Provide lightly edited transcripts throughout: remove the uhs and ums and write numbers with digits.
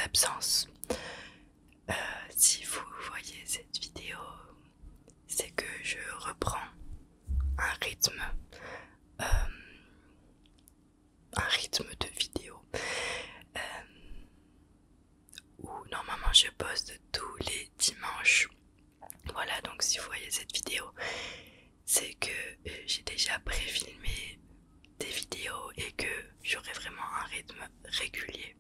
d'absence. Si vous voyez cette vidéo, c'est que je reprends un rythme de vidéo où normalement je poste tous les dimanches. Voilà, donc si vous voyez cette vidéo, c'est que j'ai déjà pré-filmé des vidéos et que j'aurai vraiment un rythme régulier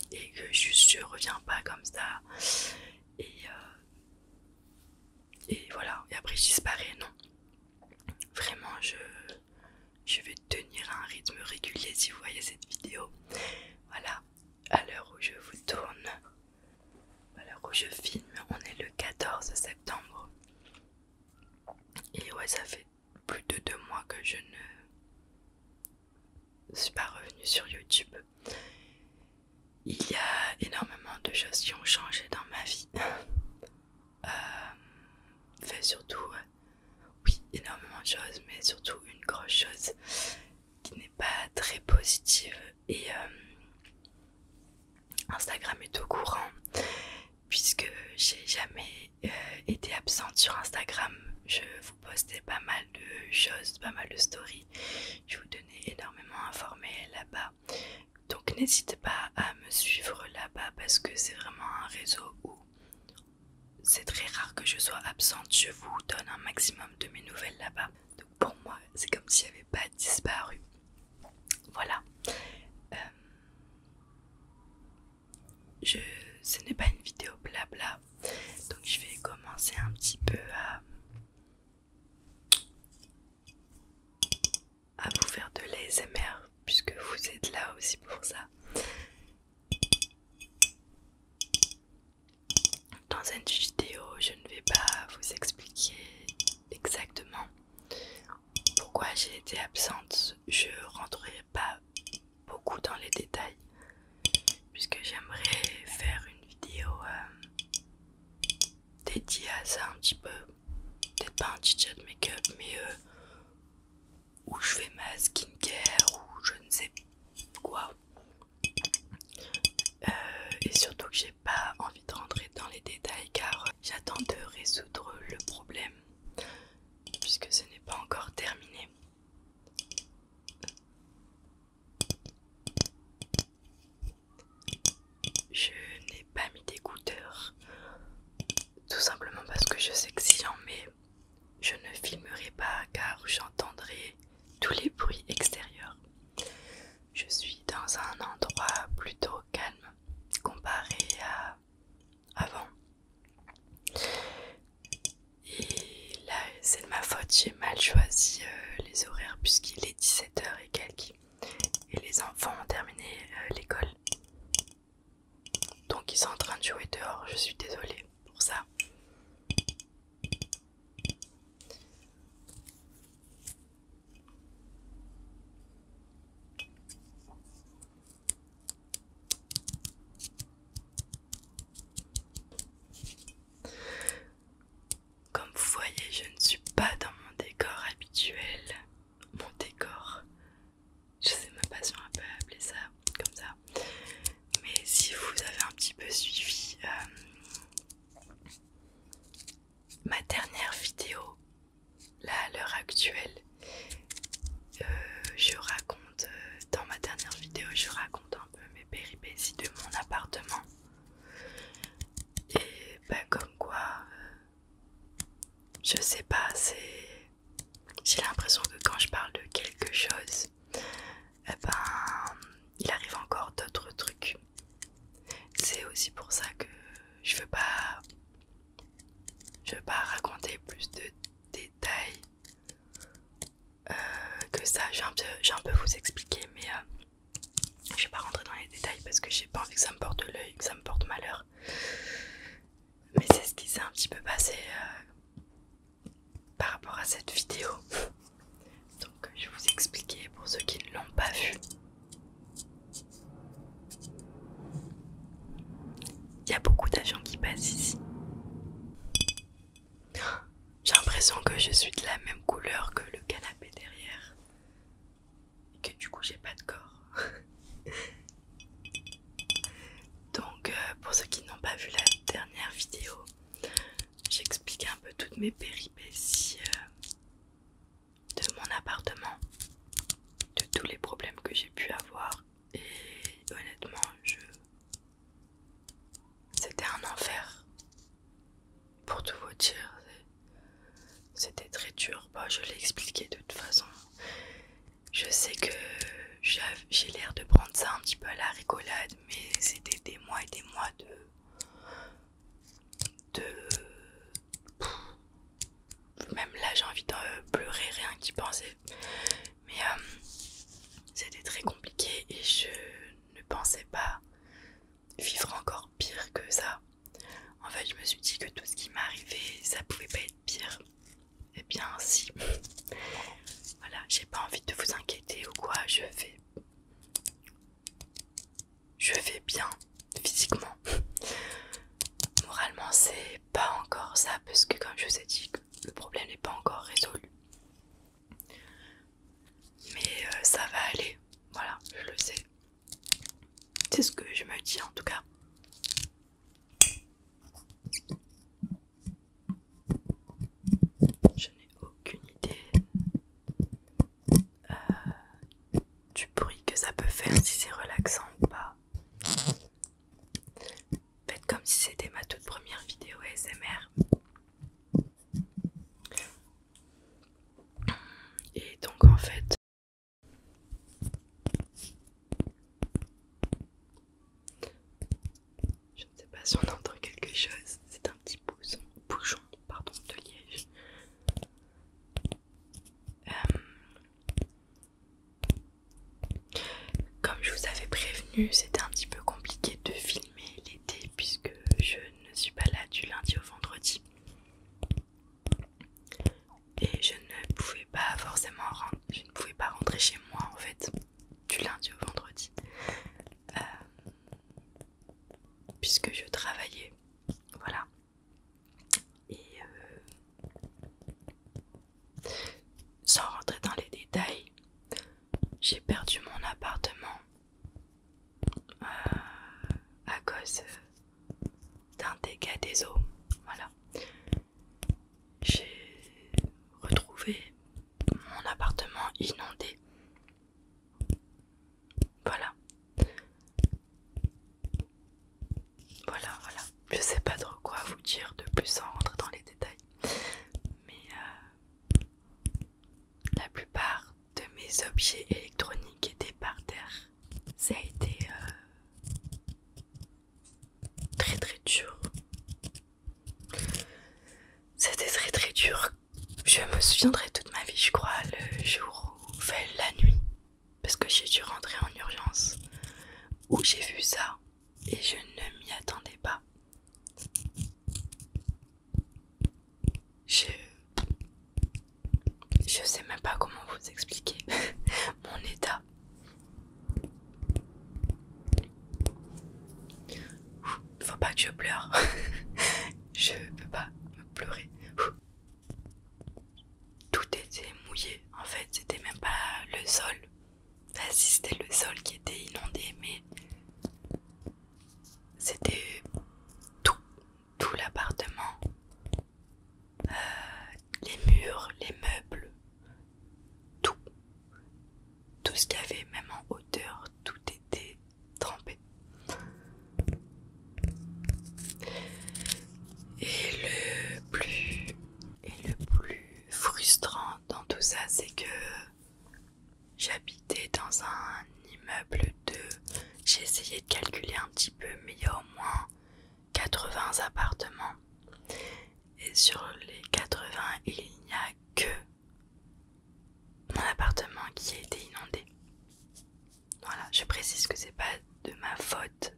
et que je reviens pas comme ça et voilà, et après je disparais. Non, vraiment je vais tenir un rythme régulier si vous voyez cette vidéo. Voilà, à l'heure où je vous tourne, à l'heure où je filme, on est le 14 septembre. Et ouais, ça fait plus de 2 mois que je ne suis pas revenue sur YouTube. Il y a énormément de choses qui ont changé dans ma vie. Fait surtout, oui, énormément de choses, mais surtout une grosse chose qui n'est pas très positive. Et Instagram est au courant, puisque j'ai jamais été absente sur Instagram. Je vous postais pas mal de choses, pas mal de stories. Je vous donnais énormément informés là-bas. Donc n'hésitez pas à me suivre là-bas parce que c'est vraiment un réseau où c'est très rare que je sois absente. Je vous donne un maximum de mes nouvelles là-bas. Donc pour moi, c'est comme si j'avais pas disparu. Voilà. Ce n'est pas une vidéo blabla. Donc je vais commencer un petit peu à vous faire de l'ASMR puisque vous êtes là aussi pour ça. Dans cette vidéo, je ne vais pas vous expliquer exactement pourquoi j'ai été absente. Je rentrerai pas beaucoup dans les détails puisque j'aimerais faire une vidéo dédiée à ça un petit peu. Peut-être pas un tuto de make-up, mais où je fais ma skincare ou je ne sais quoi. Et surtout que j'ai pas envie de rentrer dans les détails car j'attends de résoudre le problème puisque ce n'est pas encore terminé. Je n'ai pas mis d'écouteurs tout simplement parce que je sais que si j'en mets, je ne filmerai pas car j'entendrai tous les bruits extérieurs. Je suis dans un endroit plutôt calme comparé à avant. Et là, c'est de ma faute, j'ai mal choisi les horaires puisqu'il est 17h et quelques. Et les enfants ont terminé l'école. Donc ils sont en train de jouer dehors, je suis désolée pour ça. Comme vous voyez, je ne suis pas dans mon décor habituel. Mon décor, je sais même pas si on peut appeler ça comme ça. Mais si vous avez un petit peu suivi ma dernière vidéo, là à l'heure actuelle, dans ma dernière vidéo, je raconte un peu mes péripéties de mon appartement. Et bah comme quoi, je sais pas, j'ai l'impression que quand je parle de quelque chose, il arrive encore d'autres trucs. C'est aussi pour ça que je veux pas raconter plus de détails que ça. Je vais un peu vous expliquer, mais je vais pas rentrer dans les détails parce que j'ai pas envie que ça me porte l'œil, que ça me porte malheur. Mais c'est ce qui s'est un petit peu passé par rapport à cette vidéo. Donc je vais vous expliquer pour ceux qui ne l'ont pas vu. Il y a beaucoup d'avions qui passent ici. J'ai l'impression que je suis de la même couleur que le canapé derrière. Et que du coup j'ai pas de corps. Donc toutes mes péripéties de mon appartement, de tous les problèmes que j'ai pu avoir. Et honnêtement, c'était un enfer. Pour tout vous dire, c'était très dur. Bah, je l'ai expliqué de toute façon. Je sais que j'ai l'air de prendre ça un petit peu à la rigolade, mais c'était des mois et des mois de même là j'ai envie de pleurer rien qu'y penser. Mais c'était très compliqué et je ne pensais pas vivre encore pire que ça. En fait, je me suis dit que tout ce qui m'arrivait, ça pouvait pas être pire. Eh bien si. Voilà, j'ai pas envie de vous inquiéter ou quoi, je vais bien physiquement. Moralement, c'est pas encore ça parce que comme je vous ai dit, le problème n'est pas encore résolu. Mais ça va aller, voilà, je le sais. C'est ce que je me dis en tout cas. Je n'ai aucune idée du bruit que ça peut faire, si c'est relaxant ou pas. Faites comme si c'était ma toute première vidéo ASMR. Et donc en fait, je ne sais pas si on entend quelque chose, c'est un petit bouchon pardon, de liège. Comme je vous avais prévenu, c'était un petit peu compliqué de filmer l'été puisque je ne suis pas là du lundi au vendredi. Et je ne pouvais pas forcément rentrer chez moi en fait du lundi au vendredi. Puisque je travaillais. Voilà. Et sans rentrer dans les détails, j'ai perdu mon appartement à cause d'un dégât des eaux. Voilà. J'ai retrouvé mon appartement inondé. Voilà. Voilà. Je sais pas trop quoi vous dire de plus sans rentrer dans les détails. Mais la plupart de mes objets électroniques étaient par terre. Ça a été très très dur. C'était très très dur. Je me souviendrai toute ma vie, je crois, le jour où fait la nuit. Parce que j'ai dû rentrer en urgence. Où j'ai vu ça. Et je ne m'y attendais pas. Je sais même pas comment vous expliquer mon état. Faut pas que je pleure. Je peux pas me pleurer. Tout était mouillé. En fait, c'était même pas le sol. Enfin, si c'était le sol qui était inondé, mais c'était tout l'appartement. Les murs, les meubles, tout ce qu'il y avait même en hauteur, tout était trempé. Et le plus frustrant dans tout ça, c'est que j'habitais dans un immeuble j'ai essayé de calculer un petit peu, mais il y a au moins 80 appartements. Et sur les 80, il n'y a que mon appartement qui a été inondé. Voilà, je précise que c'est pas de ma faute.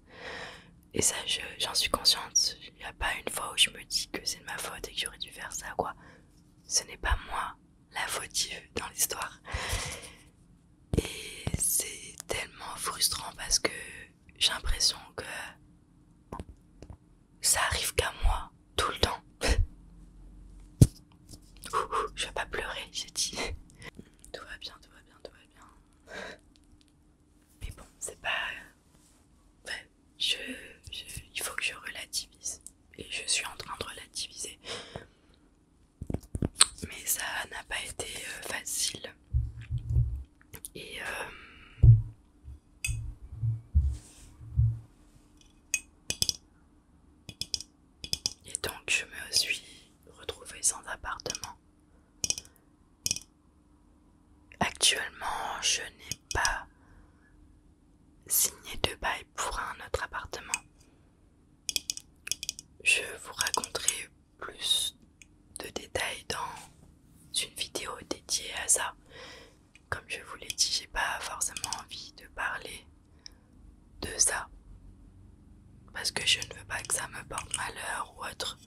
Et ça, j'en suis consciente. Il n'y a pas une fois où je me dis que c'est de ma faute et que j'aurais dû faire ça, quoi. Ce n'est pas moi la fautive dans l'histoire. Et c'est tellement frustrant parce que j'ai l'impression que ça arrive qu'à moi, tout le temps. Je vais pas pleurer, j'ai dit. Tout va bien. Mais bon, c'est pas... Ouais, il faut que je relativise. Et je suis en train de relativiser. pas que ça me porte malheur ou autre.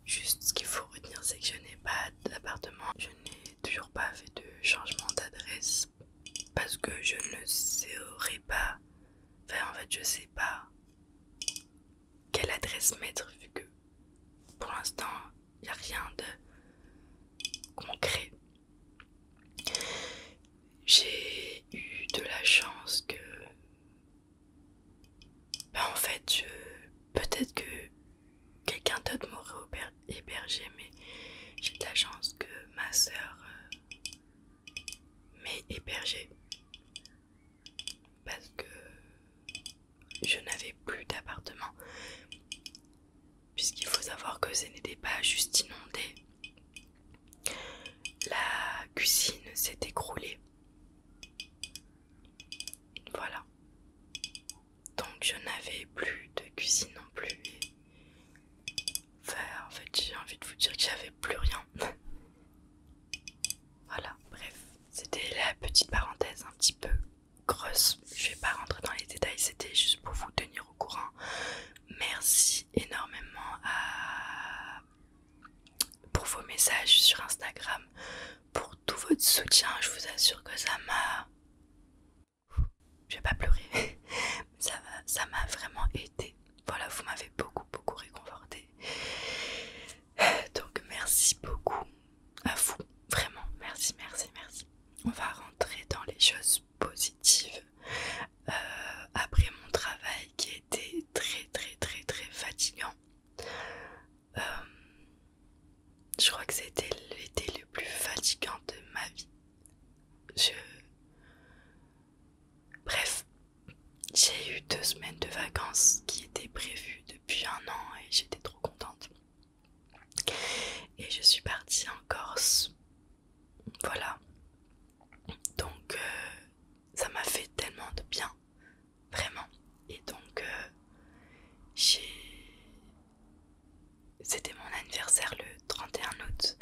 Juste ce qu'il faut retenir, c'est que je n'ai pas d'appartement. Je n'ai toujours pas fait de changement d'adresse parce que je ne saurais pas. Enfin, en fait, je sais pas quelle adresse mettre vu que pour l'instant, il n'y a rien de concret. J'ai eu de la chance que en fait, peut-être que quelqu'un d'autre m'aurait hébergé, mais j'ai de la chance que ma soeur m'ait hébergé parce que je n'avais plus d'appartement, puisqu'il faut savoir que ce n'était pas juste inondé. La cuisine s'est écroulée. Voilà. Donc je n'avais plus de cuisine non plus. Enfin, en fait, j'ai envie de vous dire que j'avais plus rien. Voilà, bref. C'était la petite parenthèse un petit peu grosse. Je vais pas rentrer dans les détails, c'était juste pour vous tenir au courant. Merci énormément pour vos messages sur Instagram, pour tout votre soutien. Je vous assure que ça m'a... Je vais pas pleurer. Ça m'a vraiment aidé. Voilà, vous m'avez beaucoup réconforté. Donc merci beaucoup à vous. Vraiment, merci. On va rentrer dans les choses positives. Après mon travail qui était très fatigant. Je crois que c'était l'été le plus fatigant de ma vie. Bref, j'ai eu 2 semaines de vacances qui étaient prévues depuis 1 an et j'étais trop contente. Et je suis partie en Corse. Voilà. Donc ça m'a fait tellement de bien. Vraiment. Et donc c'était mon anniversaire le 31 août.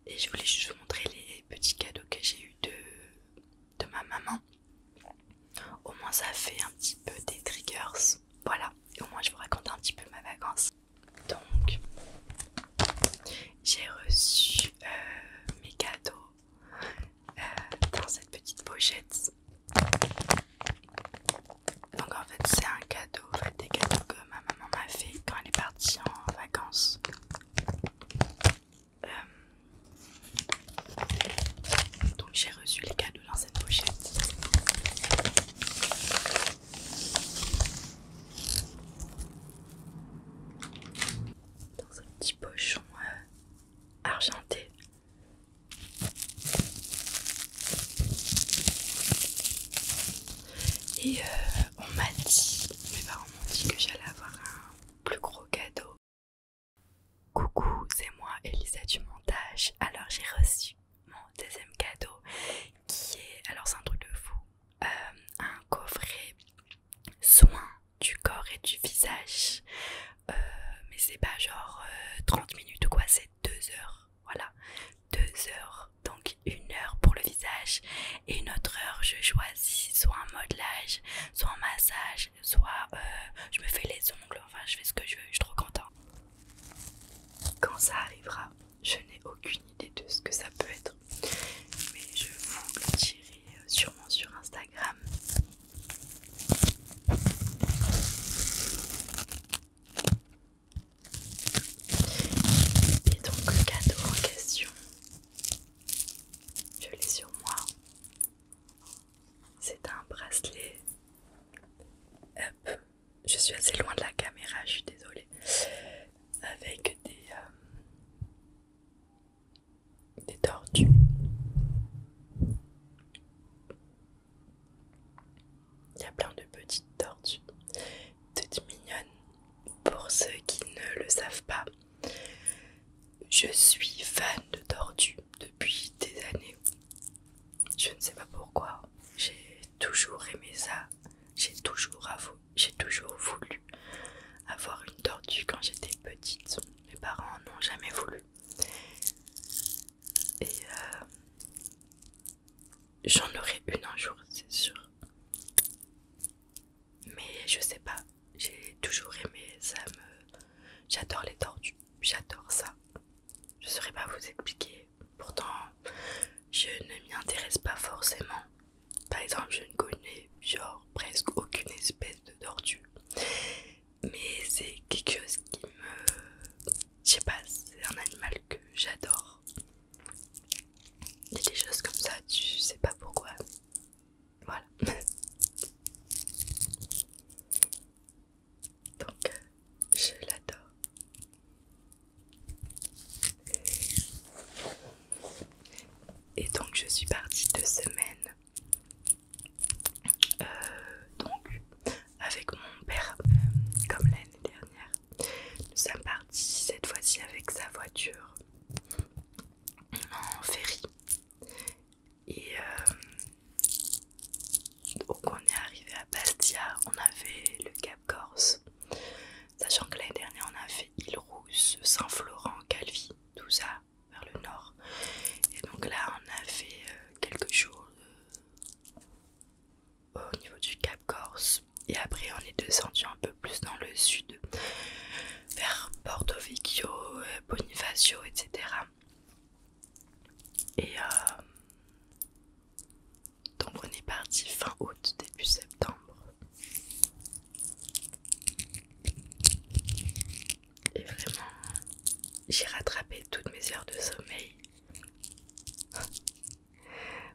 Et je voulais juste vous montrer les petits cadeaux que j'ai eu de ma maman. Au moins ça fait un petit peu des triggers. Voilà. Et au moins je vous raconte un petit peu ma vacances. Donc j'ai reçu mes cadeaux dans cette petite pochette. Donc en fait c'est un cadeau, des cadeaux que ma maman m'a fait quand elle est partie en vacances. Donc j'ai reçu les cadeaux dans cette pochette. Dans un petit pochon argenté. Et on m'a dit, mes parents m'ont dit que j'allais avoir un plus gros cadeau. Coucou, c'est moi Elisa du montage. Alors j'ai reçu mon deuxième cadeau qui est, alors c'est un truc de fou, un coffret soin du corps et du visage. Mais c'est pas genre 30 minutes ou quoi, c'est 2 heures. Voilà, 2 heures. Donc 1 heure pour le visage et 1 autre heure je choisis soit un modelage, soit un massage, soit je me fais les ongles, enfin je fais ce que je veux, je suis trop contente. Quand ça arrivera, je n'ai aucune idée de ce que ça peut être, mais je vous le dirai sûrement sur Instagram. Et donc le cadeau en question, je l'ai sur moi. C'est un bracelet. Hop, je suis assez loin de la caméra, je suis désolée. Avec des tortues. Il y a plein de petites tortues, toutes mignonnes. Pour ceux qui ne le savent pas, je suis fan de tortues depuis des années. Je ne sais pas pourquoi, j'ai toujours aimé ça. J'ai toujours voulu avoir une tortue quand j'étais petite. Mes parents n'ont jamais voulu. Et j'en aurai une un jour, c'est sûr. Mais je sais pas, j'ai toujours aimé ça, j'adore les tortues, j'adore ça. Je ne saurais pas vous expliquer, pourtant je ne m'y intéresse pas forcément. Par exemple, je ne connais genre presque aucune espèce de tortue, mais c'est quelque chose qui me... Je sais pas, c'est un animal que j'adore. Il y a des choses comme ça, tu sais pas pourquoi. Voilà. Donc, je l'adore. Et donc, je suis partie 2 semaines. Donc, avec mon père, comme l'année dernière. Nous sommes partis cette fois-ci avec sa voiture en ferry. Et donc on est arrivé à Bastia, on a fait le Cap Corse. Sachant que l'année dernière on a fait Île-Rousse, Saint-Florent, Calvi, tout ça vers le nord. Et donc là on a fait quelques jours au niveau du Cap Corse. Et après on est descendu un peu plus dans le sud, vers Porto Vecchio, Bonifacio, etc. Et donc on est parti fin août, début septembre. Et vraiment, j'ai rattrapé toutes mes heures de sommeil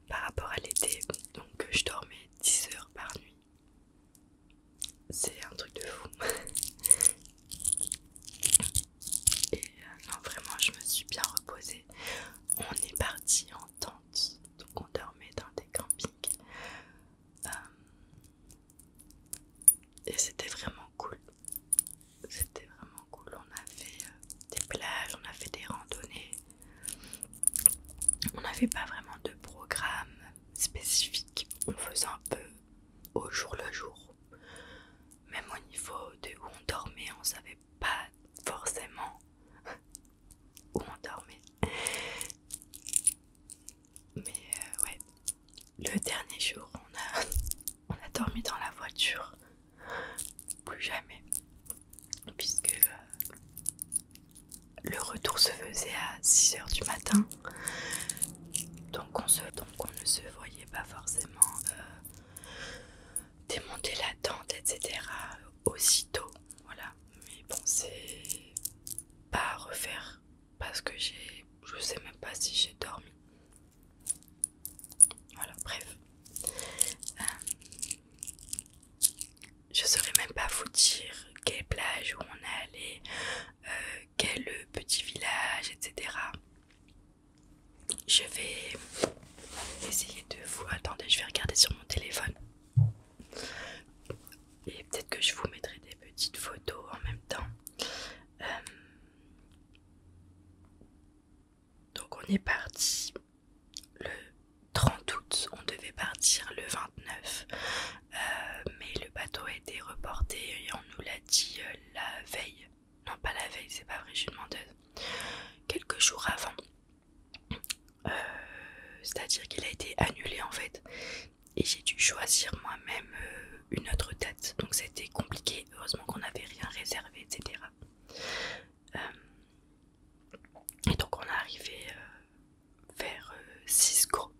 par rapport à l'été. Donc je dormais 10 heures par nuit. C'est un truc de fou. Et non, vraiment, je me suis bien reposée. On est parti en tente, donc on dormait dans des campings. Et c'était vraiment cool. C'était vraiment cool. On a fait des plages, on a fait des randonnées. On n'avait pas vraiment de programme spécifique. On faisait un peu au jour le jour. Même au niveau de où on dormait, on savait pas forcément où on dormait. Mais ouais, le dernier jour, on a dormi dans la voiture. Plus jamais. Puisque le retour se faisait à 6 h du matin. Donc on ne se voyait pas forcément démonter la tente, etc. aussitôt. Voilà. Mais bon, c'est pas à refaire parce que je sais même pas si j'ai dormi. Voilà, bref. Je saurais même pas vous dire quelle plage où on est allé, quel petit village, etc. Je vais essayer de vous... Attendez, je vais regarder sur mon téléphone. Et peut-être que je vous mettrai des petites photos en même temps. Donc on est parti le 30 août. On devait partir le 29. Mais le bateau a été reporté et on nous l'a dit la veille. Non, pas la veille, c'est pas vrai, je suis une menteuse. Quelques jours avant. C'est-à-dire qu'il a été annulé en fait. Et j'ai dû choisir moi-même une autre date. Donc c'était compliqué. Heureusement qu'on n'avait rien réservé, etc. Et donc on est arrivé vers Cisco,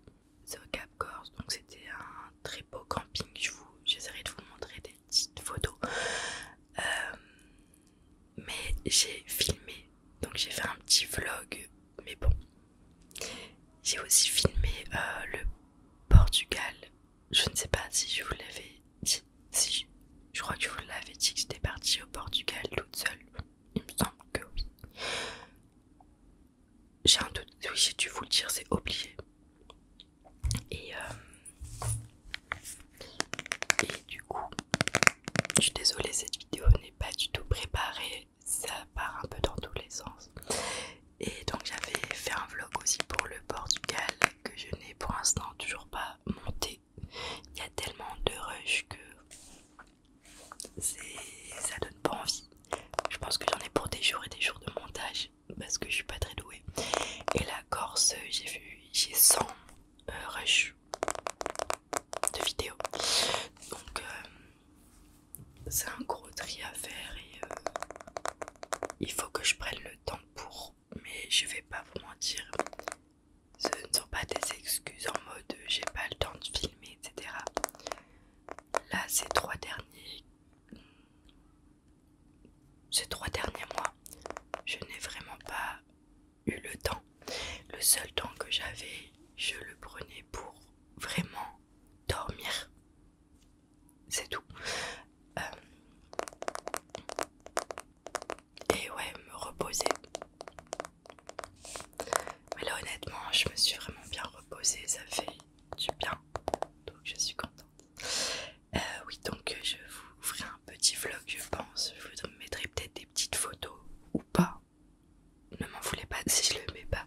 c'est au Cap Corse. Donc c'était un très beau camping. J'essaierai de vous montrer des petites photos. Mais j'ai filmé. Donc j'ai fait un petit vlog. Mais bon. J'ai aussi filmé le Portugal. Je ne sais pas si je vous l'avais dit. Si je crois que je vous l'avais dit que j'étais partie au Portugal toute seule. Il me semble que oui. J'ai un doute. Oui, j'ai dû vous le dire, c'est obligé. Et du coup, je suis désolée, cette vidéo n'est pas du tout préparée. Ça part un peu dans tous les sens. Et donc j'avais fait un vlog aussi pour le Portugal que je n'ai pour l'instant toujours pas monté. Il y a tellement de rush que ça donne pas envie. Je pense que j'en ai pour des jours et des jours de montage parce que je suis pas très douée. Et la Corse, j'ai 100 rush de vidéos. Donc c'est un gros tri à faire et il faut que je prenne le temps pour, mais je vais pas vous mentir, ce ne sont pas des excuses en mode j'ai pas le temps de filmer, etc. Là, ces trois derniers mois, je n'ai vraiment pas eu le temps. Le seul temps que j'avais, je le prenais pour vraiment dormir. C'est tout. Et ouais, me reposer. Mais là, honnêtement, je me suis vraiment bien reposée. Ça fait du bien. Donc, je suis contente. Oui, donc je vous ferai un petit vlog, je pense. Je vous mettrai peut-être des petites photos ou pas. Ne m'en voulez pas si je le mets pas.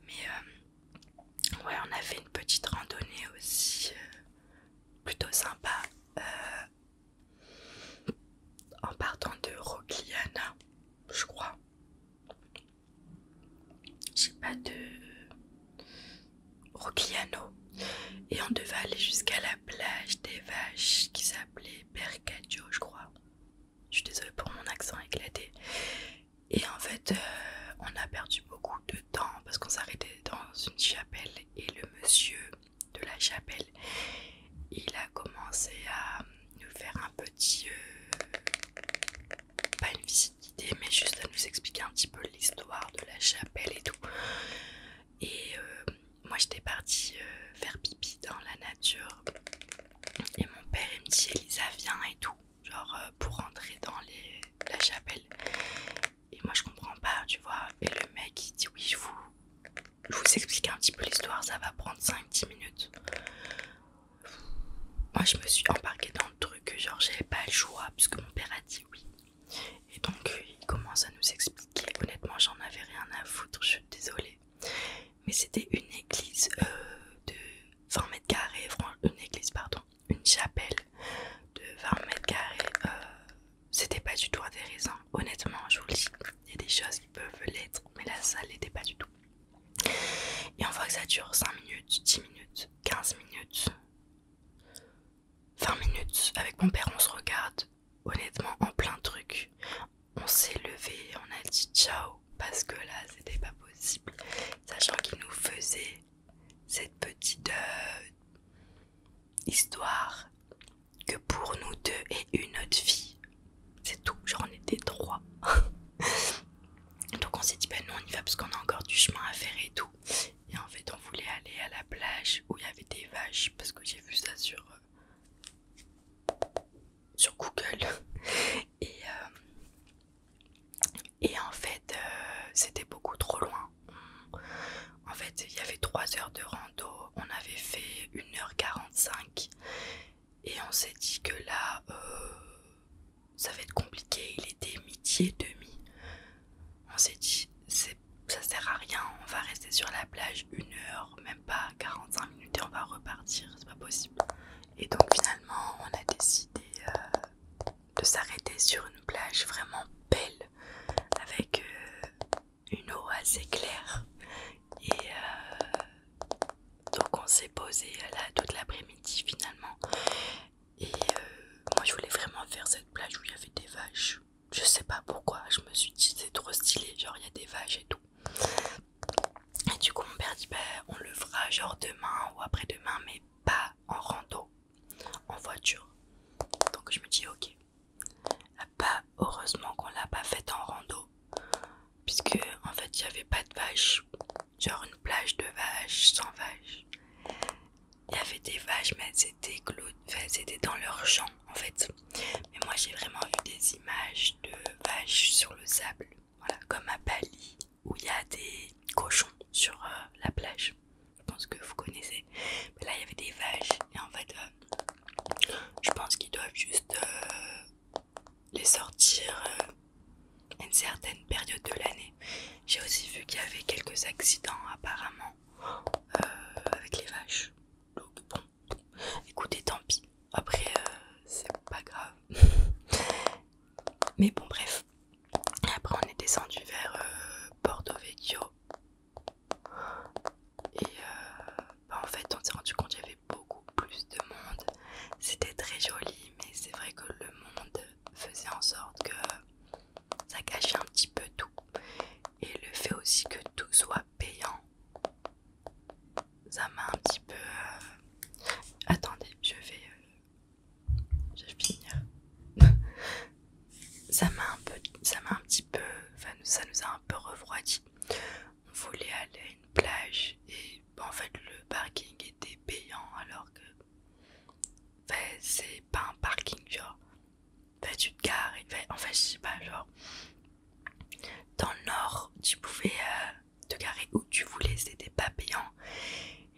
Mais ouais, on a fait une petite randonnée aussi, plutôt sympa, en partant de Rogliana, je crois. J'ai pas de Rogliano. Et on devait aller jusqu'à la plage des vaches qui s'appelait Percaggio, je crois. Je suis désolée pour mon accent éclaté. Et en fait, on a perdu beaucoup de temps parce qu'on s'arrêtait dans une chapelle et le monsieur de la chapelle, il a commencé à nous faire un petit, pas une visite guidée, mais juste à nous expliquer un petit peu l'histoire de la chapelle et tout. Et moi j'étais partie faire pipi dans la nature et mon père il me dit Elisa viens et tout, genre pour rentrer dans la chapelle. Et moi je comprends pas, tu vois. Et le mec il dit oui, je vous explique un petit peu l'histoire, ça va prendre 5-10 minutes. Moi je me suis embarquée dans le truc, genre j'avais pas le choix parce que mon père a dit oui. Et donc il commence à nous expliquer. Honnêtement j'en avais rien à foutre, je suis désolée. Mais c'était une église de 20 mètres carrés, une chapelle de 20 mètres carrés. C'était pas du tout intéressant, honnêtement, je vous le dis. Il y a des choses qui peuvent l'être, mais là ça l'était pas du tout. Et on voit que ça dure 5 minutes, 10 minutes, 15 minutes, 20 minutes. Avec mon père, on se regarde, honnêtement, en plein truc. On s'est levé, on a dit ciao, parce que là c'était pas possible. Sachant qu'il nous faisait cette petite histoire que pour nous deux et une autre fille, c'est tout, genre on était trois. Donc on s'est dit ben non on y va parce qu'on a encore du chemin à faire et tout. Et en fait on voulait aller à la plage où il y avait des vaches parce que j'ai vu ça sur Google. Et en fait c'était beaucoup trop loin. En fait il y avait 3 heures de rando, on avait fait 1h45 et on s'est dit que là ça va être compliqué, il était midi et demi. On s'est dit ça sert à rien, on va rester sur la plage 1 heure, même pas 45 minutes et on va repartir, c'est pas possible. Et donc finalement on a décidé de s'arrêter sur une plage vraiment belle avec une eau assez claire. Et donc on s'est posé là toute l'après-midi finalement. Et moi je voulais vraiment faire cette plage où il y avait des vaches. Je sais pas pourquoi, je me suis dit c'est trop stylé, genre il y a des vaches et tout. Et du coup mon père dit bah on le fera genre demain ou après-demain, mais pas en rando, en voiture. Donc je me dis ok. Bah heureusement qu'on l'a pas faite en rando, puisque en fait il n'y avait pas de vaches, genre une plage de vaches sans vaches. Il y avait des vaches mais c'était dans leur champ en fait. Mais moi j'ai vraiment vu des images de vaches sur le sable, voilà, comme à Bali où il y a des cochons sur la plage. Je pense que vous connaissez. Mais là il y avait des vaches et en fait je pense qu'ils doivent juste les sortir à une certaine période de l'année. J'ai aussi vu qu'il y avait quelques accidents apparemment avec les vaches. Donc bon, écoutez, tant pis. Après, c'est pas grave. Mais bon, bref. Après, on est descendu vers Porto Vecchio. Et bah, en fait, on s'est rendu compte qu'il y avait beaucoup plus de monde. C'était très joli, mais c'est vrai que le monde faisait en sorte que ça cachait un ça m'a un petit peu, enfin ça nous a un peu refroidi. On voulait aller à une plage et en fait le parking était payant alors que c'est pas un parking genre. Tu te gares et en fait je sais pas genre dans le nord tu pouvais te garer où tu voulais, c'était pas payant.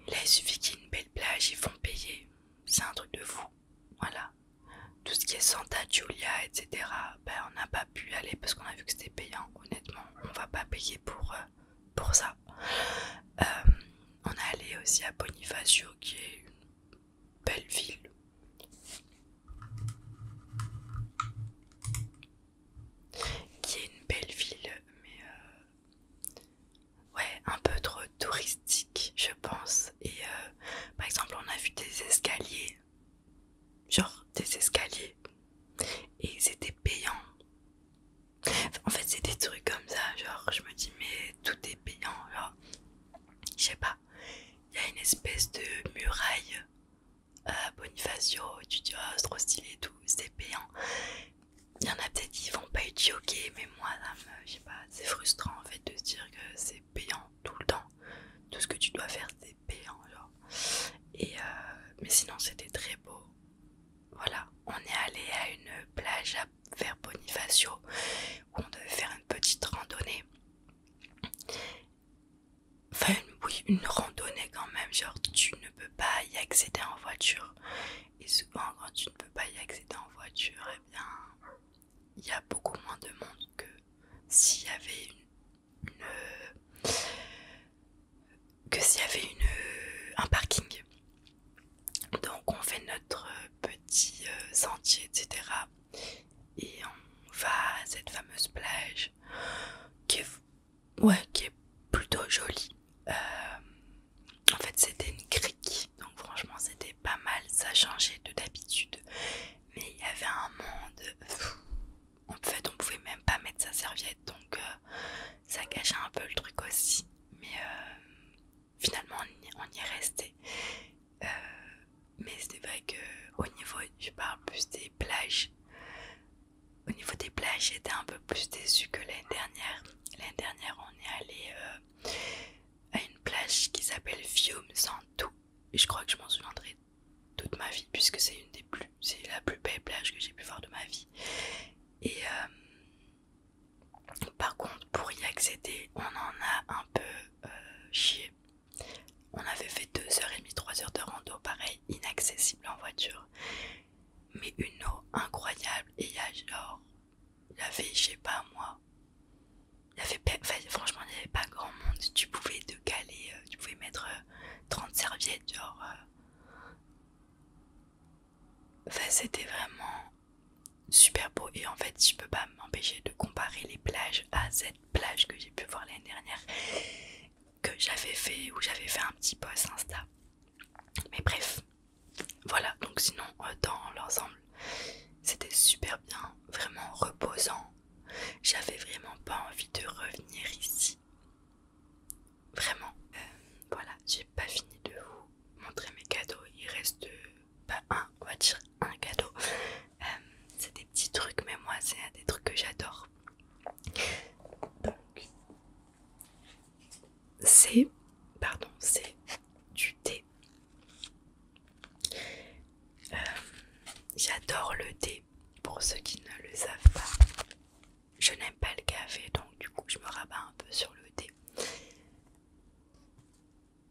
Et là il suffit qu'il y ait une belle plage, ils font payer. C'est un truc de fou. Voilà. Tout ce qui est Santa Giulia, etc. On n'a pas pu aller parce qu'on a vu que c'était payant. Honnêtement, on va pas payer pour ça. On est allé aussi à Bonifacio, qui est une belle ville. Mais ouais, un peu trop touristique, je pense. Et par exemple, on a vu des escaliers, et c'était payant. En fait, c'est des trucs comme ça, genre, je me dis, mais tout est payant, genre, je sais pas, il y a une espèce de muraille à Bonifacio, et tu dis, oh, c'est trop stylé et tout, c'est payant. Il y en a peut-être qui vont pas être choqués, mais moi, je sais pas, c'est frustrant en fait de se dire que c'est payant tout le temps. Tout ce que tu dois faire, c'est payant, genre. Et mais sinon, c'était très beau. Voilà, on est allé à une plage vers Bonifacio où on devait faire une petite randonnée. Enfin, oui, une randonnée quand même, genre tu ne peux pas y accéder en voiture. Et souvent, quand tu ne peux pas y accéder en voiture, eh bien, il y a beaucoup moins de monde que s'il y avait un parking. Donc on fait notre petit sentier, etc. Et on va à cette fameuse plage qui est plutôt jolie. En fait c'était une crique, donc franchement c'était pas mal, ça changeait de d'habitude. Mais il y avait un monde, en fait on pouvait même pas mettre sa serviette, donc ça gâchait un peu le truc aussi. Mais finalement on y est resté. Mais c'est vrai que au niveau, je parle plus des plages. Au niveau des plages, j'étais un peu plus déçue que l'année dernière. L'année dernière, on est allé à une plage qui s'appelle Fiume Santu. Et je crois que je m'en souviendrai toute ma vie, puisque c'est la plus belle plage que j'ai pu voir de ma vie. Et par contre, pour y accéder, on en a un peu chié. On avait fait 2h30, 3h de rando, pareil, inaccessible en voiture. Mais une eau incroyable, et il y avait, je sais pas moi, franchement, il n'y avait pas grand monde. Tu pouvais te caler, tu pouvais mettre 30 serviettes, genre. C'était vraiment super beau. Et en fait, je peux pas m'empêcher de comparer les plages à cette plage que j'ai pu voir l'année dernière, où j'avais fait un petit post Insta. Mais bref, voilà. Donc sinon, dans l'ensemble, c'était super bien, vraiment reposant. J'avais vraiment pas envie de revenir ici. Vraiment. Voilà, j'ai pas fini de vous montrer mes cadeaux. Il reste pas on va dire un cadeau. C'est des petits trucs, mais moi c'est des trucs que j'adore. Donc c'est du thé. J'adore le thé, pour ceux qui ne le savent pas. Je n'aime pas le café, donc du coup je me rabats un peu sur le thé.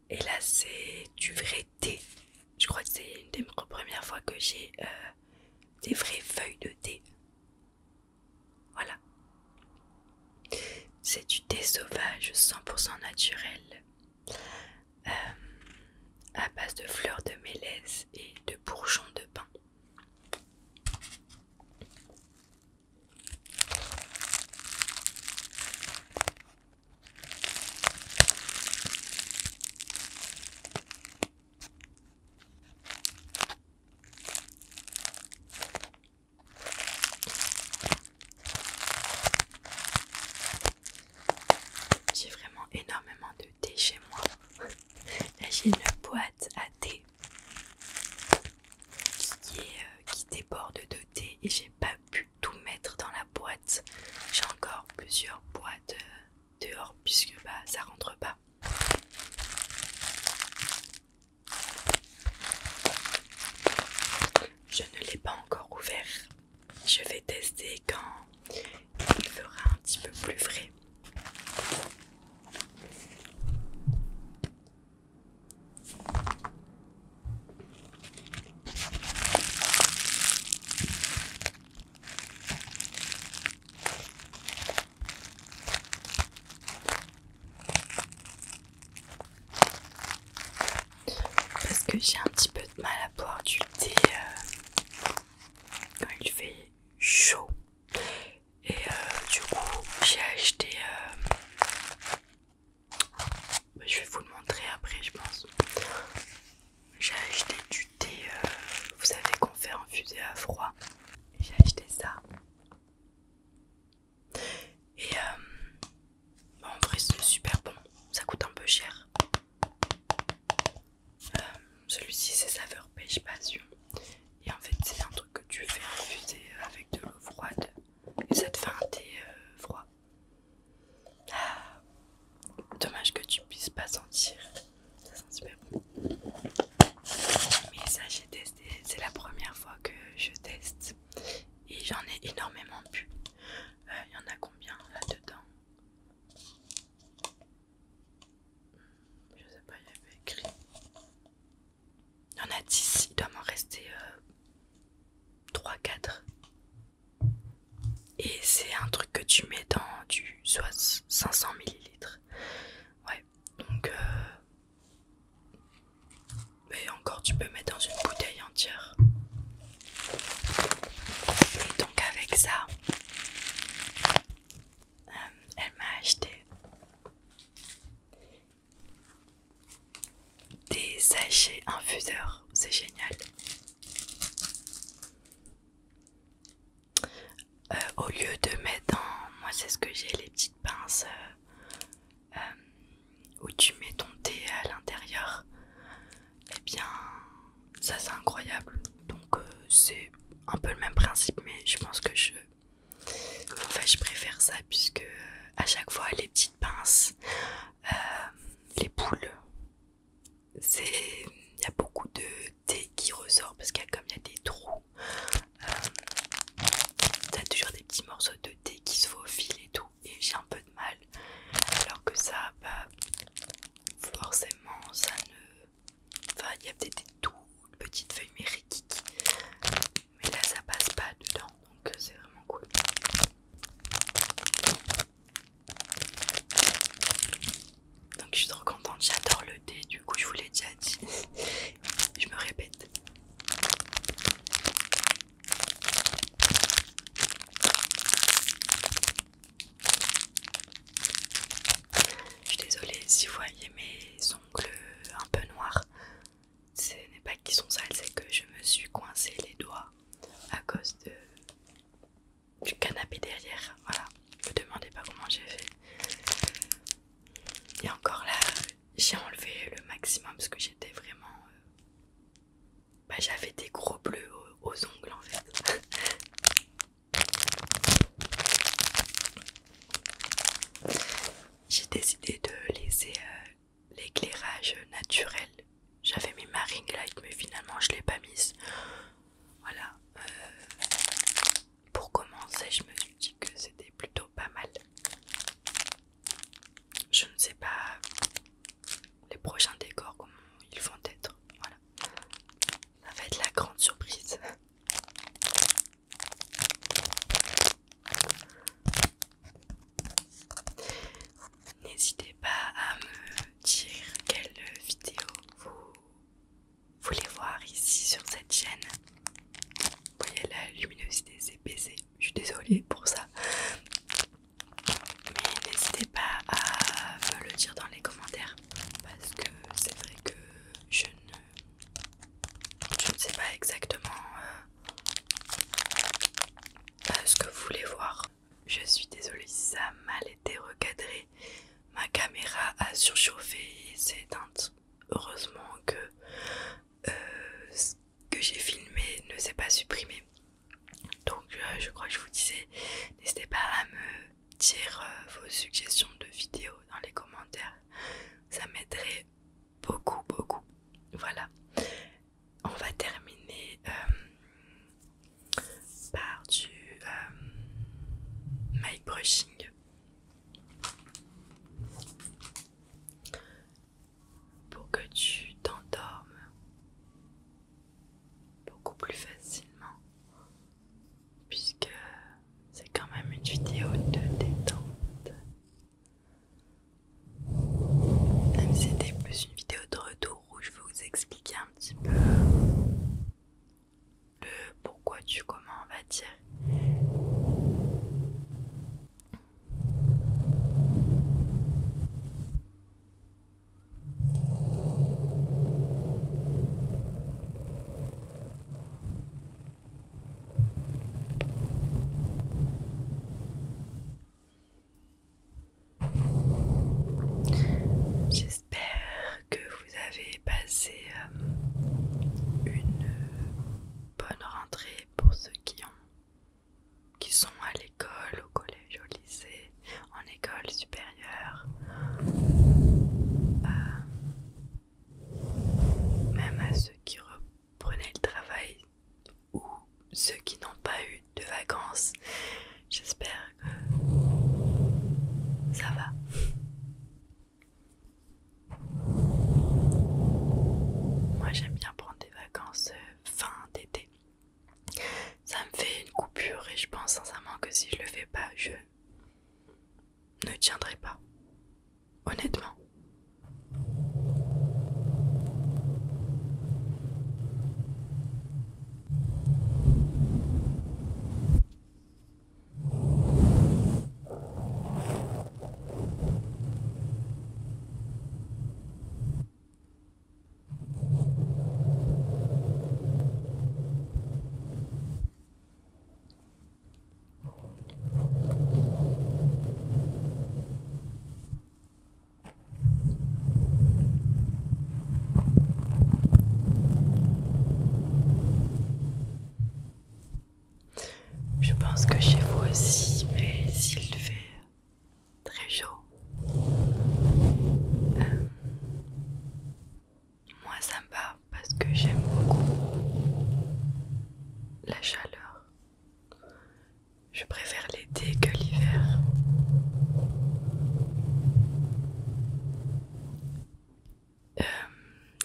Et là c'est du vrai thé. Je crois que c'est une des premières fois que j'ai des vraies feuilles de thé. Voilà. C'est du thé sauvage 100% naturel, à base de fleurs de mélèze et de bourgeons de pin. J'ai vraiment énormément de thé chez moi. Là j'ai une boîte à thé j'ai un petit peu de mal à boire du thé quand il fait chaud. Et du coup, j'ai acheté. Je vais vous le montrer après, je pense. J'ai acheté du thé, vous savez qu'on fait infuser à froid. J'ai acheté ça. Et en vrai, c'est super bon. Ça coûte un peu cher. Celui-ci, c'est saveur pêche passion. Et en fait, c'est un truc que tu fais infuser avec de l'eau froide. Et ça te fait un thé froid. Ah, dommage que tu puisses pas sentir. Ça sent super bon. Mais ça, j'ai testé. C'est la première fois que je teste. Et j'en ai énormément bu. Il y en a combien là-dedans? Je sais pas, il y avait écrit. Il y en a 10. Il doit m'en rester 3-4. Et c'est un truc que tu mets dans du soit 500 millilitres. Ouais, donc mais encore tu peux mettre dans une bouteille entière. Et donc avec ça, elle m'a acheté des sachets infuseurs. C'est génial. Au lieu de mettre dans... Moi c'est ce que j'ai, les petites pinces où tu mets ton thé à l'intérieur. Eh bien ça c'est incroyable. Donc c'est un peu le même principe, mais je pense que je préfère ça puisque à chaque fois les petites pinces, les boules, il y a beaucoup de thé qui ressort parce qu'il y a des trous. T'as toujours des petits morceaux de thé qui se faufilent et tout, et j'ai un peu de mal. Alors que ça, bah forcément ça ne... Enfin il y a peut-être des toutes petites feuilles mériquiques, mais là ça passe pas dedans, donc c'est vraiment cool. Donc je suis trop contente, j'adore le thé, du coup je vous l'ai déjà dit, je me répète. Je suis désolée si vous voyez mes ongles un peu noirs, ce n'est pas qu'ils sont sales, c'est que je me suis coincé les doigts à cause du canapé derrière, voilà, ne me demandez pas comment j'ai fait. Et encore là, j'ai enlevé le maximum parce que j'étais vraiment... j'avais des gros bleus aux ongles en fait. J'ai décidé de laisser l'éclairage naturel. J'avais mis ma ring light mais finalement je l'ai pas mise. Voilà. Pour commencer, je me suis dit que c'était plutôt pas mal. Je ne sais pas les prochains décors comment ils vont être. Voilà. Ça va être la grande surprise. N'hésitez pas à me dire quelle vidéo vous voulez voir ici sur cette chaîne. Vous voyez la luminosité s'est baissée, je suis désolée pour ça. Mais n'hésitez pas à me le dire dans les commentaires parce que c'est vrai que je ne sais pas exactement ce que vous voulez voir. Je suis désolée si ça a mal été recadré. Ma caméra a surchauffé et s'est éteinte. Heureusement que ce que j'ai filmé ne s'est pas supprimé. Donc je crois que je vous disais, n'hésitez pas à me dire vos suggestions de vidéos dans les commentaires. Ça m'aiderait beaucoup. Voilà. On va terminer par du mic brushing. Pour que tu t'endormes beaucoup plus facilement. Puisque c'est quand même une vidéo de détente. Même si c'était plus une vidéo de retour où je vais vous expliquer un petit écoles supérieures, même à ceux qui reprenaient le travail ou ceux qui n'ont pas eu de vacances. J'espère que ça va. Moi j'aime bien prendre des vacances fin d'été. Ça me fait une coupure et je pense sincèrement que si je le fais pas, je ne tiendrai pas. Honnêtement. Je pense que chez vous aussi, mais s'il fait très chaud, moi ça me va parce que j'aime beaucoup la chaleur. Je préfère l'été que l'hiver.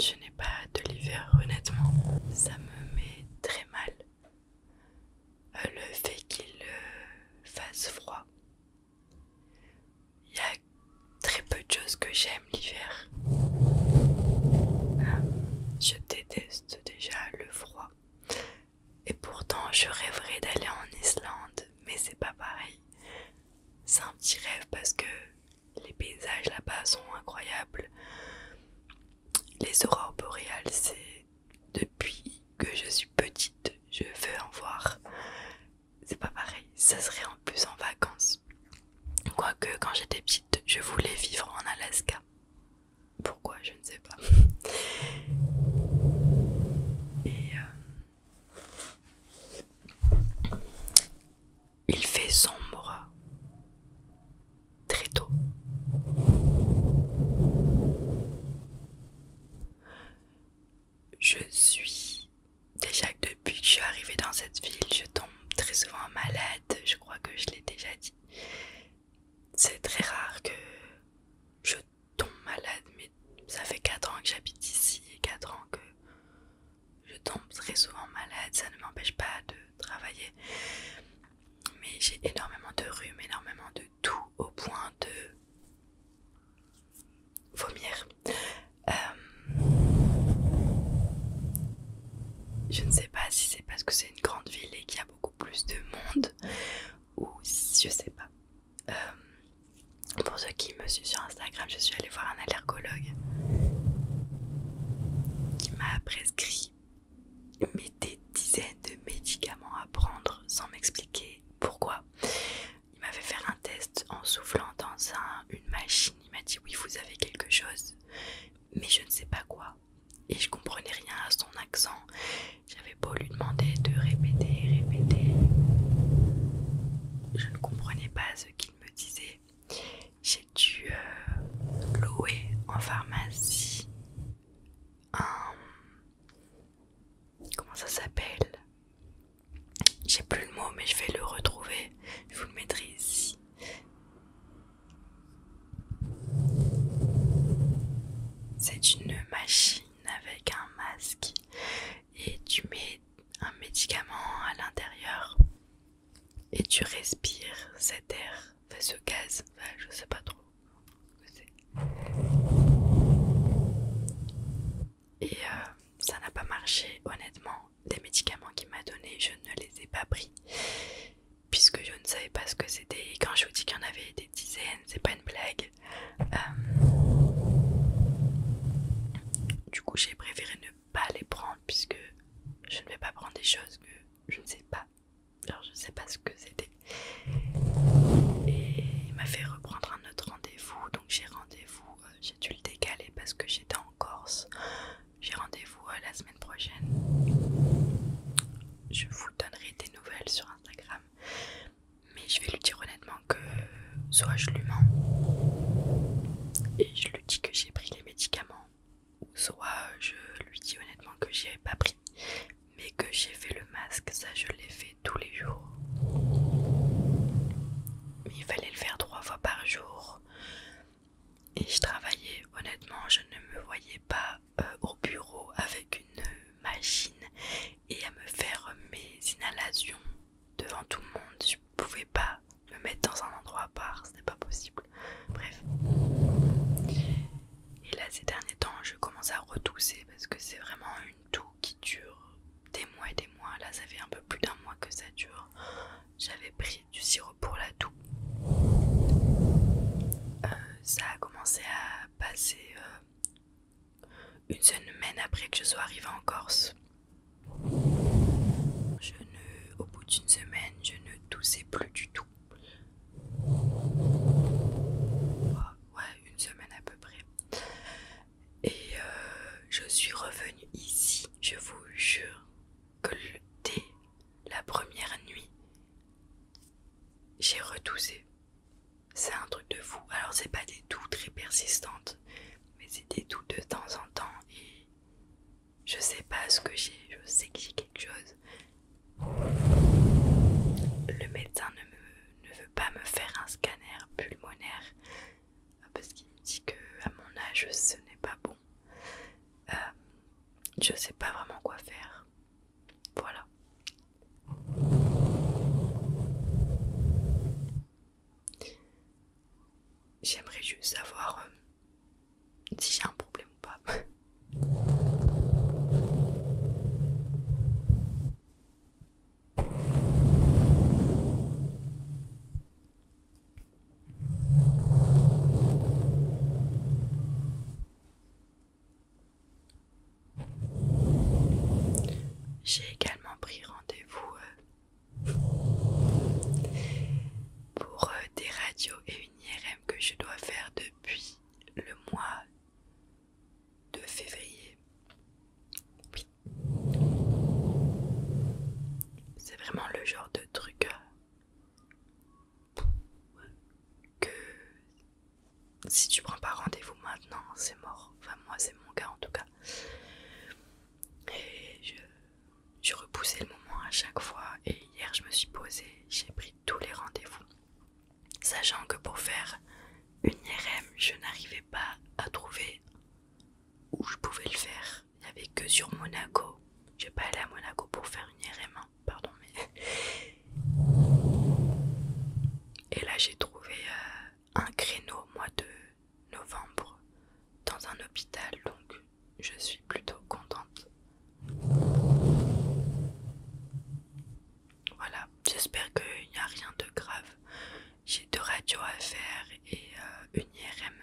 Je n'ai pas hâte de l'hiver, honnêtement. Ça me met très mal. Le fait qu'il fasse froid. Il y a très peu de choses que j'aime l'hiver. Je déteste déjà le froid. Et pourtant, je rêverais d'aller en Islande, mais c'est pas pareil. C'est un petit rêve parce que les paysages là-bas sont incroyables. Les aurores boréales, c'est depuis que je suis petite, je veux en voir. C'est pas pareil, ça serait en plus en vacances. Quoique quand j'étais petite, je voulais vivre en Alaska. Pourquoi, je ne sais pas. Et il fait sombre très tôt. Je suis déjà que depuis que je suis arrivée dans cette ville, je tombe très souvent malade. Je crois que je l'ai déjà dit. C'est très rare que je tombe malade, mais ça fait 4 ans que j'habite ici et 4 ans que je tombe très souvent malade. Ça ne m'empêche pas de travailler, mais j'ai énormément de rhume, énormément de tout au point de vomir. Je ne sais pas si c'est parce que c'est une grande ville et qu'il y a beaucoup plus de monde ou je sais pas. Pour ceux qui me suivent sur Instagram, je suis allée voir un allergologue qui m'a prescrit des dizaines de médicaments à prendre sans m'expliquer pourquoi. Il m'avait fait un test en soufflant dans une machine. Il m'a dit oui, vous avez quelque chose, mais je ne sais pas quoi. Et je comprenais rien à son accent. J'avais beau lui demander de répéter. Je ne comprenais pas ce qu'il me disait. J'ai dû louer en pharmacie comment ça s'appelle? J'ai plus le mot, mais je vais le retrouver. Je vous le mettrai ici. C'est une machine avec un masque et tu mets un médicament à l'intérieur et tu respires cet air, enfin, ce gaz, enfin, je sais pas trop ce que c'est. Et ça n'a pas marché, honnêtement. Les médicaments qu'il m'a donnés, je ne les ai pas pris puisque je ne savais pas ce que c'était. Et quand je vous dis qu'il y en avait des dizaines, c'est pas une blague. Du coup, j'ai préféré ne pas les prendre puisque je ne vais pas prendre des choses que je ne sais pas. Alors, je ne sais pas ce que c'était. Et il m'a fait reprendre un autre rendez-vous. Donc, j'ai rendez-vous. J'ai dû le décaler parce que j'étais en Corse. J'ai rendez-vous la semaine prochaine. Je vous donnerai des nouvelles sur Instagram. Mais je soit je lui mens et je lui dis que j'ai pris les médicaments, ou soit je lui dis honnêtement que j'y ai pas pris, mais que j'ai fait le masque. Ça, je l'ai fait tous les jours. Mais il fallait le faire 3 fois par jour. Et je travaillais, honnêtement, je ne me voyais pas au bureau avec une machine et à me faire mes inhalations devant tout le monde. Je pouvais pas me mettre dans un endroit à part, c'était pas possible. Bref. Et là, ces derniers temps, je commence à retousser parce que c'est vraiment une toux qui dure des mois et des mois. Là, ça fait un peu plus d'un mois que ça dure. J'avais pris du sirop pour la toux. Ça a commencé à passer une semaine après que je sois arrivée en Corse. Au bout d'une semaine, je ne toussais plus du tout. Ouais, une semaine à peu près. Et je suis revenue ici, je vous jure que dès la première nuit, j'ai retoussé. C'est un truc de fou. Alors c'est pas des toux très persistantes, mais c'est des toux de temps en temps et je sais pas ce que j'ai, je sais que j'ai quelque chose. Le médecin ne veut pas me faire un scanner pulmonaire parce qu'il me dit que à mon âge ce n'est pas bon. Je sais pas vraiment quoi faire. Voilà. J'aimerais juste savoir si j'ai un problème ou pas. J'ai également pris rendez-vous pour des radios et une IRM que je dois faire depuis le mois de février. Oui. C'est vraiment le genre de truc que si tu prends pas rendez-vous maintenant, c'est mort. Enfin moi c'est mon cas en tout cas. Et je repoussais le moment à chaque fois et hier je me suis posée, j'ai pris tous les rendez-vous. Sachant que pour faire une IRM, je n'arrivais pas à trouver où je pouvais le faire. Il n'y avait que sur Monaco. Je vais pas aller à Monaco pour faire une IRM, hein. Pardon mais... Et là j'ai trouvé un créneau au mois de novembre dans un hôpital, donc je suis plutôt contente. Voilà, j'espère qu'il n'y a rien de grave. J'ai 2 radios à faire et une IRM.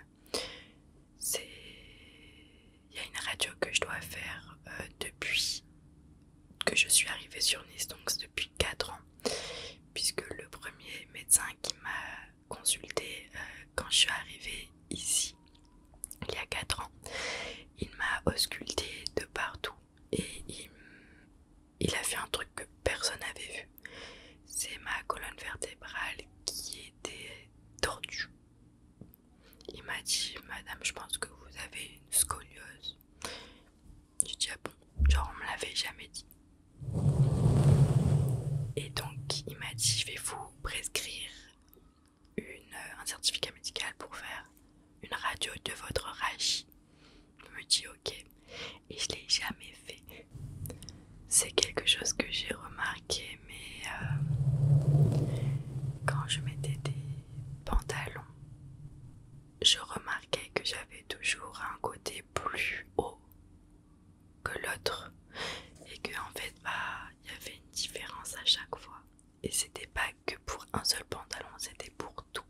Il y a une radio que je dois faire depuis que je suis arrivée sur Nice, donc c'est depuis 4 ans. Puisque le premier médecin qui m'a consulté quand je suis arrivée ici, il y a 4 ans, il m'a ausculté de partout et il a fait un truc que personne n'avait vu. C'est ma colonne vertébrale qui était tordue. Il m'a dit: madame, je pense que vous avez une scoliose. J'ai dit: ah bon? Genre on me l'avait jamais dit. Et donc il m'a dit: je vais vous prescrire un certificat médical pour faire une radio de votre rachis. Je me dis ok, et je l'ai jamais fait. C'est quelque chose que j'ai remarqué, mais quand je mettais des pantalons, je remarquais que j'avais toujours un côté plus haut que l'autre et que en fait il y avait une différence à chaque fois. Et c'était pas que pour un seul pantalon, c'était pour tout.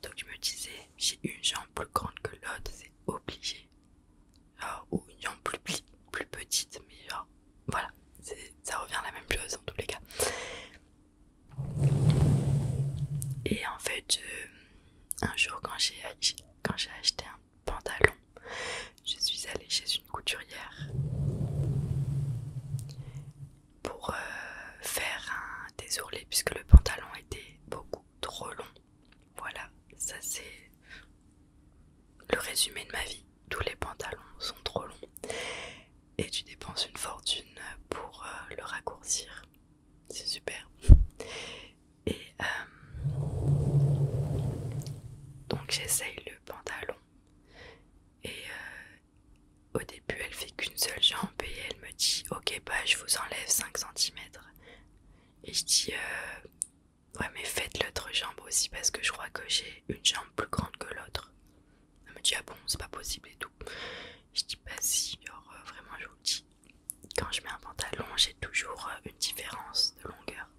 Donc je me disais, j'ai une jambe plus grande que l'autre, c'est obligé. Genre, ou une jambe plus petite, mais genre, voilà, ça revient à la même chose en tous les cas. Et en fait, un jour quand j'ai acheté un pantalon, je suis allée chez une couturière pour faire un désourlé puisque le pantalon était beaucoup trop long. Voilà, aussi parce que je crois que j'ai une jambe plus grande que l'autre. Elle me dit ah bon c'est pas possible et tout. Je dis bah si, genre vraiment je vous le dis. Quand je mets un pantalon j'ai toujours une différence de longueur.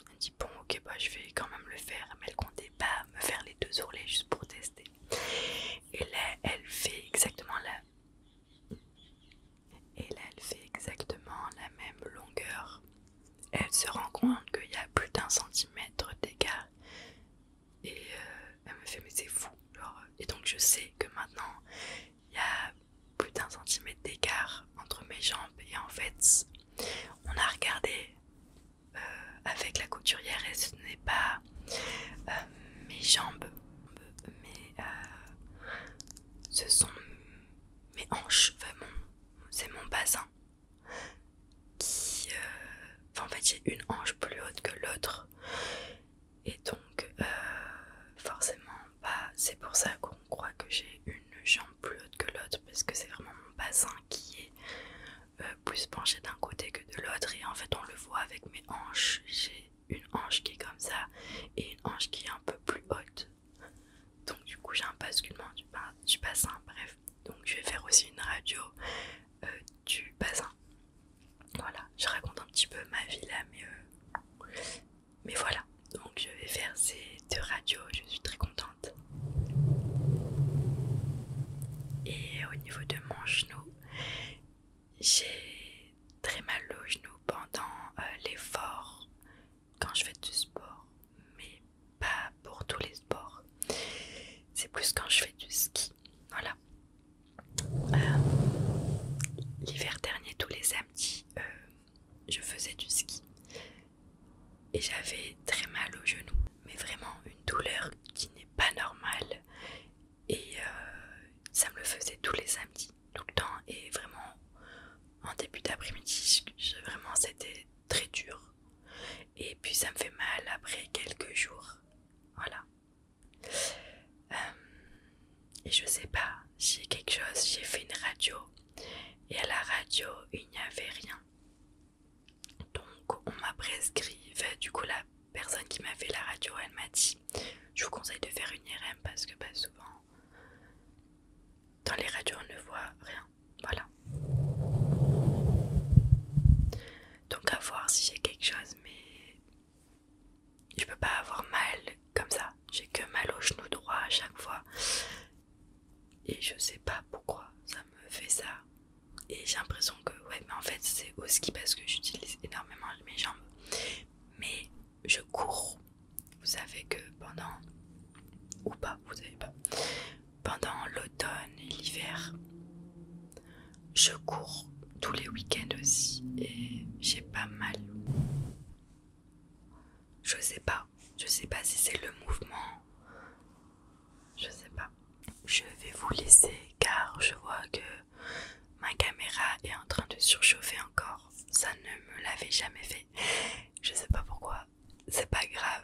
Elle me dit bon ok bah je vais quand même le faire, mais elle comptait pas me faire les 2 ourlets juste pour tester. Et là elle fait exactement la même longueur. Elle se rend compte qu'il y a plus d'1 centimètre d'écart. Et elle me fait mais c'est fou genre, et donc je sais que maintenant il y a plus d'1 centimètre d'écart entre mes jambes. Et en fait on a regardé avec la couturière et ce n'est pas mes jambes, mais ce sont mes hanches, enfin, c'est mon bassin qui en fait j'ai une hanche plus haute que l'autre et donc forcément bah, c'est pour ça qu'on croit que j'ai une jambe plus haute que l'autre, parce que c'est vraiment mon bassin qui est plus penché d'un côté que de l'autre. Et en fait on le voit avec mes hanches, j'ai une hanche qui est comme ça et une hanche qui est un peu plus haute, donc du coup j'ai un basculement du bassin. Bref, donc je vais faire aussi une radio du bassin. Voilà, je raconte un petit peu ma vie là, mais voilà, donc je vais faire ces 2 radios, je suis très contente. Et au niveau de mon genou, j'ai très mal au genou pendant l'effort quand je fais du sport, mais pas pour tous les sports, c'est plus quand je fais du ski. Voilà. L'hiver dernier, tous les samedis, je faisais du ski et j'avais très mal au genou, mais vraiment une douleur qui n'est pas normale. Et ça me le faisait tous les samedis, tout le temps, et vraiment en début d'après-midi, vraiment c'était très dur. Et puis ça me fait mal après quelques jours. Voilà. Et je sais pas, j'ai quelque chose, j'ai fait une radio et à la radio il n'y avait rien. Donc on m'a prescrit, du coup la personne qui m'a fait la radio elle m'a dit je vous conseille de faire une IRM parce que bah, souvent dans les radios on ne voit rien. Voilà. Donc à voir si j'ai quelque chose, mais je peux pas avoir mal comme ça. J'ai que mal au genou droit à chaque fois. Et je sais pas pourquoi ça me fait ça. Et j'ai l'impression que ouais, mais en fait c'est au ski parce que j'utilise énormément mes jambes. Mais je cours. Vous savez que pendant, ou pas, vous savez pas, pendant l'automne et l'hiver, je cours tous les week-ends aussi et j'ai pas mal. Je sais pas si c'est le mouvement, je sais pas. Je vais vous laisser car je vois que ma caméra est en train de surchauffer encore. Ça ne me l'avait jamais fait. Je sais pas pourquoi. C'est pas grave.